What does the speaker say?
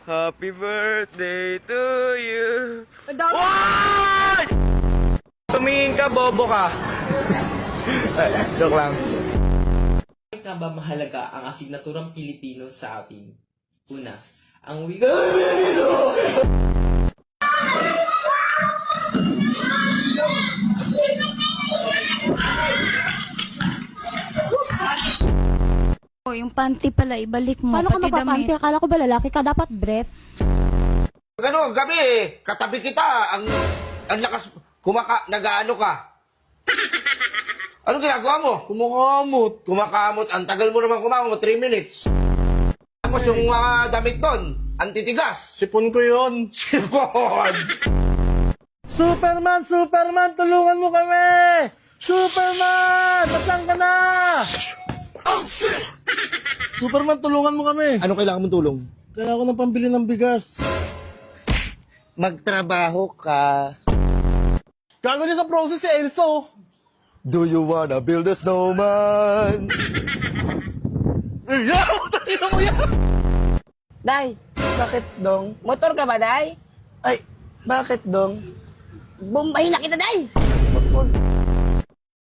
Happy birthday to you. Why? Tumingin ka, bobo ka. Joke lang. Bakit nga ba mahalaga ang asignaturang Pilipino sa atin? Una, ang wika... O, yung panty pala, ibalik mo. Paano ka pati magpapanty? damit. Akala ko ba lalaki ka? Dapat brief. Ano, gabi katabi kita, ang lakas, nag-aano ka. Ano ginagawa mo? Kumakamot, ang tagal mo naman kumakamot, 3 minutes. Tapos yung damit doon, antitigas. Sipon ko yun. Sipon! Superman! Tulungan mo kami! Superman! Saan ka na? Oh, shit! Superman, tulungan mo kami. Ano kailangan mong tulong? Kailangan ko ng pambili ng bigas. Magtrabaho ka. Gago niya sa process si Elso. Do you wanna build a snowman? Tingnan mo yan! Day, bakit dong? Motor ka ba, Day? Ay, bakit dong? Bombahin na kita, Day! Wag-